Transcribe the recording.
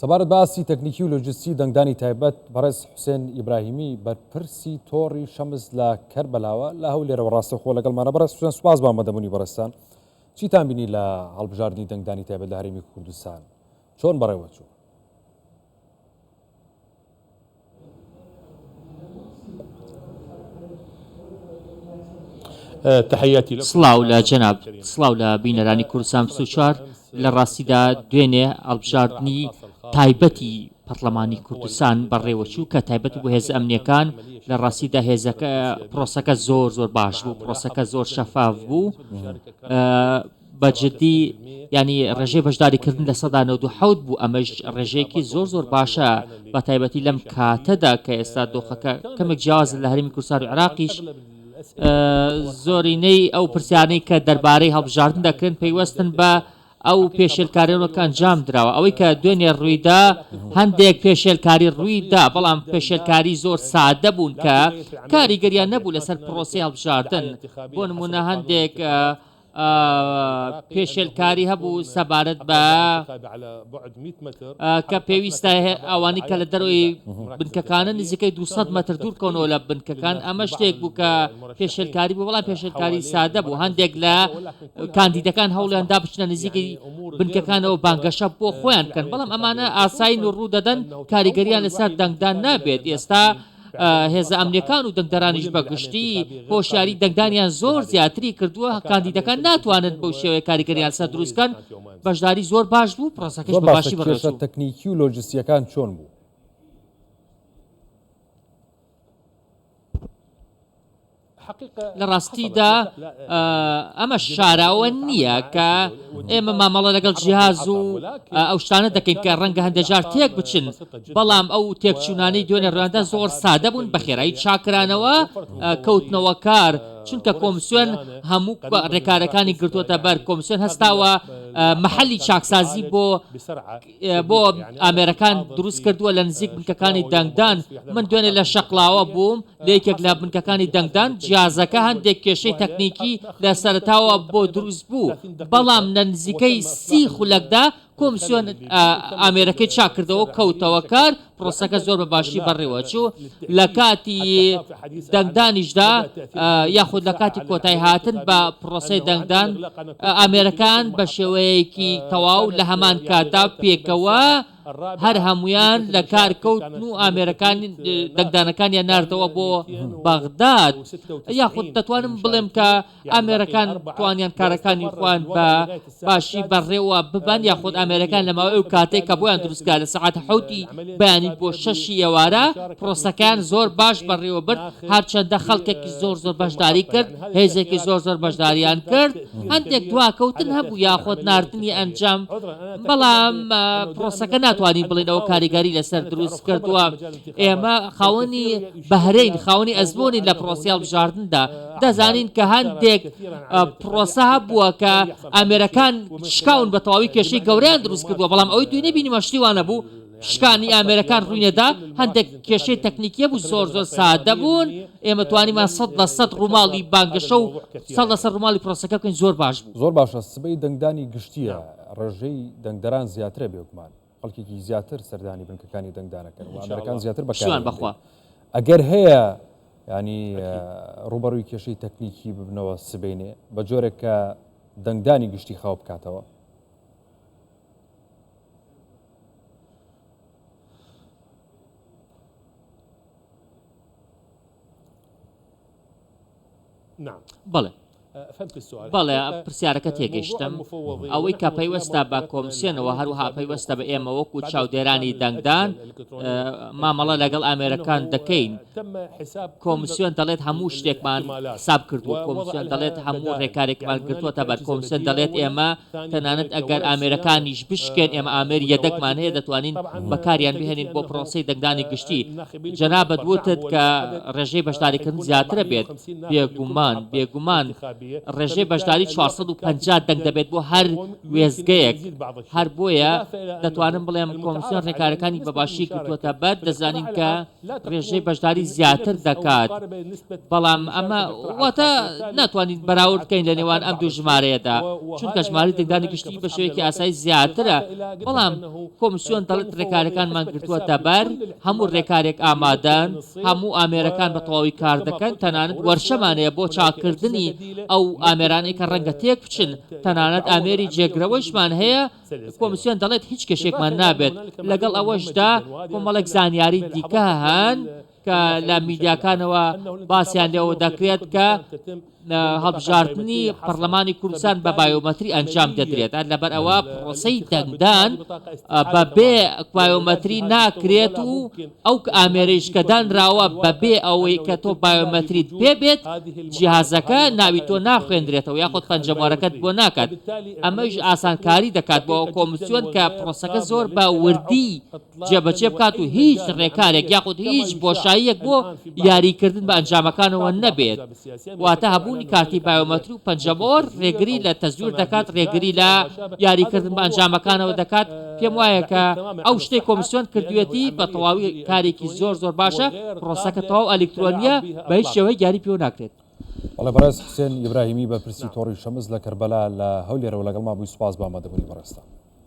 سەبارەت باسی تەکنیکی و لۆجستی دەنگدانی تایبەت بەڕێز حوسێن ئیبراهیمی بەرپرسی تۆڕی شەمز لە کەربەلاوە لە هەولێرەوە ڕاستەخۆ لەگەڵمانە. بەڕێز حوسێن سوپاس بە ئامادەبوونی بەڕێستان. چیتان بینی لە هەڵبژاردننی دەنگدانی تایبەت لە هەرێمی کوردستان؟ چۆن بەڕێوە چوو؟ سڵاو لە جەناب، سڵاو لە بینەرانی کوردستان 24 لە ڕاستیدا دوێنێ هەڵبژاردننی تایبەتی پەرلەمانی کوردستان بەڕێوەچوو کە تایبەت بۆ هێز ئەمنیەکان لە ڕاستیدا هێزەکە پرۆسەکە زۆر باش بوو، پرۆسەکە زۆر شەفاف بوو، بەجددی ینی ڕێژەی بەشداریکردن لە 1970 بوو. ئەمەش ڕێژەیەکی زۆر باشە بە تایبەتی لەم کاتەدا کە ئێستا دۆخەکە کەمێک جیاواز لە هەرێمی کوردستان و عێراقیش زۆرینەی ئەو پرسیارەی کە دەربارەی هەڵبژاردن دەکرێن پەیوەستن بە ئەو پێشێلکاریەوەکە ئەنجام درراوە. ئەوەی کە دوێنێ ڕوویدا هەندێک پێشێلکاری ڕوویدا، بەڵام پێشێلکاری زۆر سادە بوون کە کاریگەریان نەبوو لەسەر پرۆسی هەڵبژاردن. بۆ نمونە هەندێک پێشێلکاری هەبوو سەبارەت بە کە پێویستە ئەوانی کە لە دەروی بنکەکانە نزیکەی 200 مەتر دوورکەونەوە لە بنکەکان. ئەمە شتێک بوو کە پێشێلکاری بوو، بەڵام پێشێلکاری سادە بوو. هەندێک لە کاندیدەکان هەوڵیاندا بچنە نزیکەی بنکەکانەوە بانگەشە بۆ خۆیان بکەن، بەڵام ئەمانە ئاساین و ڕوو دەدەن کاریگەریان لەسەر دەنگدان نابێت. ئێستا هێزە ئەمنیەکان و دەنگدەرانیش بەگشتی هۆشیاری دەنگدانیان زۆر زیاتری کردووە. کاندیدەکان ناتوانن بەو شێوەیە کاریگەریان سەر دروستکەن. بەشداری زۆر باش بوو، پرۆسەکەش بە باشی بەڕێوەچوو. تەکنیکی و لۆجستیەکان چۆن بوو؟ لە ڕاستیدا ئەمە شاراوە نییە کە ئێمە مامەڵە لەگەڵ جیهاز و ئەو شتانە دەکەین کە ڕەنگە هەندێجار تێک بچن، بەڵام ئەو تێکچوونانەی دوێنێ ڕواندا زۆر سادە بوون، بە خێرایی چاکرانەوە کەوتنەوە کار، چونکە کۆمسیۆن هەموو ڕێکارەکانی گرتووەتە بەر. کۆمسیۆن هەستاوە محلی چاکسازی بۆ ئامێرەکان دروست کردووە لە نزیک بنکەکانی دەنگدان. من دوێنێ لە شەقلاوە بووم لە یەکێک لە بنکەکانی دەنگدان، جیازەکە هەندێک کێشەی تەکنیکی لە سەرتاوە بۆ دروست بوو، بەڵام لە نزیکەی 30 خولەکدا کۆمسیۆن ئامێرەکەی چاکردەوە کەوتەوە کار، پرۆسەکە زۆر بە باشی بەڕێوەچوو. لە کاتی دەنگدانیشدا یاخود لە کاتی کۆتای هاتن بە پرۆسەی دەنگدان ئامێرەکان بە شێوەیەکی تەواو لە هەمان کاتا پێکەوە هەر هەمویان لە کارکەوتن و ئامێرەکان دەنگدانەکانیان ناردەوە بۆ بەغداد. یاخود دەتوانم بڵێم کە ئامێرەکان توانیان کارەکانی خۆیان بە باشی بەڕێوە ببان، یاخود ئامێرەکان لە ماوەی ئەو کاتێک کە بۆیان دروستکار لە سەعات 7 بەیانی بۆ 6 ئێوارە پرۆسەکان زۆر باش بەڕێوە برد. هەرچەندە خەڵکێکی زۆر بەشداری کرد، هێزێکی زۆر بەشداریان کرد، هەندێک دواکەوتن هەبوو یاخود ناردنی ئەنجام، بەڵام پرۆسەکە ناتوانین بڵێن ئەوە کاریگەری لەسەر دروست کردووە. ئێمە خاوەنی بەهرەین، خاوەنی ئەزمۆنی لە پرۆسی هەڵبژاردندا دەزانین کە هەندێک پرۆسە هەبووە کە ئامێرەکان شکاون بە تەواوی کێشەی گەورەیان دروست کردووە، بەڵام ئەوەی دوێنێ بینیمە شتیوانە بوو. شکانی ئامێرەکان ڕووینەدا هەندێک کێشەی تەکنیکیە بوو زۆر سادە بوون. ئێمە توانیمان 100% ڕووماڵی بانگەشە و 100% ڕووماڵی پرۆسەکە بکەین. زۆر باش بوو، زۆر باشە. سبەی دەنگدانی گشتیە، ڕێژەی دەنگدەران زیاترە بێوکمان، خەڵکێکی زیاتر سەردانی بنکەکانی دەنگدانەکەن و ئامێرەکان زیاتر بەکارێن بخوا. ئەگەر هەیە ینی ڕوبەڕووی کێشەی تەکنیکی ببنەوە سبەینێ بە جۆرێک کە دەنگدانی گشتی خاو بکاتەوە. بەڵێ بەڵێ پرسیارەکە تێگەیشتم. ئەوەی کە پەیوەستە بە کۆمسیۆنەوە هەروها پەیوەستە بە ئێمە وەکو چاودێرانی دەنگدان مامەڵە لەگەڵ ئامێرەکان دەکەین. کۆمسیۆن دەڵێت هەموو شتێکمان حساب کردووە، کۆمسیۆن دەڵێت هەموو ڕێکارێکمان کردووەتە بەر. کۆمسیۆن دەڵێت ئێمە تەنانەت ئەگەر ئامێرەکانیش بشکێن ئێمە ئامێر یەدەکمان هەیە دەتوانین بەکاریان بهێنین بۆ پرۆسەی دەنگدانی گشتی. جەنابەت وتت کە ڕێژەی بەشداریکردن زیاترە بێت. بێگومان ڕێژەی بەشداری 450 دەنگ دەبێت بۆ هەر وێزگەیەک هەر بۆیە دەتوانم بڵێم کۆمسیۆن ڕێکارەکانی بەباشی کردوتە بەر دەزانین کە ڕێژەی بەشداری زیاتر دەکات بەڵام ئەمە واتە ناتوانین بەراورد بکەین لە نێوان ئەم دوو ژمارەیەدا چونکە ژمارەی دەنگدانی گشتی بە شێوەیەکی ئاسایی زیاترە بەڵام کۆمسیۆن دەڵێت ڕێکارەکانمان کردووەتە بەر هەموو ڕێکارێک ئامادەن هەموو ئامێرەکان بە تەواوی کار دەکەن تەنانەت وەرشەمانەیە بۆ چاکردنی ئەو ئامێرانەی کە ڕەنگە تێک بچن تەنانەت ئامێری جێگرەوەشمان هەیە کۆمسیۆن دەڵێت هیچ کەشێکمان نابێت لەگەڵ ئەوەشدا کۆمەڵێک زانیاری دیکە هەن کە لە میدیاکانەوە باسییان لێەوە دەکرێت کە هەڵبژاردننی پەرلەمانی کوردستان بە بایۆمەتری ئەنجام دەدرێت لەبەر ئەوە پرۆسەی دەنگدان بەبێ بایۆمەتری ناکرێت و ئەو ئامێرەیش کە دانراوە بەبێ ئەوەی کە تۆ بایۆمەتریت پێ بێت جیهازەکە ناوی تۆ ناخوێندرێتەوە یاخود پەنجەموارەکەت بۆ ناکات ئەمەش ئاسانکاری دەکات بۆ کۆمسیۆن کە پرۆسەکە زۆر بە وردی جێبەجێ بکات و هیچ ڕێکارێک یاخود هیچ بۆشاییەک بۆ یاریکردن بە ئەنجامەکانەوە نەبێت واتە هەبوونی کارتی بایۆمەتری و پەنجەمۆر ڕێگری لە تەزویر دەکات ڕێگری لە یاریکردن بە ئەنجامەکانەوە دەکات پێم وایە کە ئەو شتەی کۆمسیۆن کردوێتی بە تەواوی کارێکی زۆر باشە پرۆسەکە تەواو ئەلکترۆنیە بە هیچ شێوەی یاری پێ ناکرێت. بەڵێ بەڕێز حوسێن ئیبراهیمی بەرپرسی تۆڕی شەمز لە کەربەلا لە هەولێرەوە لەگەڵ ما بووی سوپاس بە ئامادەبوونی بەڕێستە.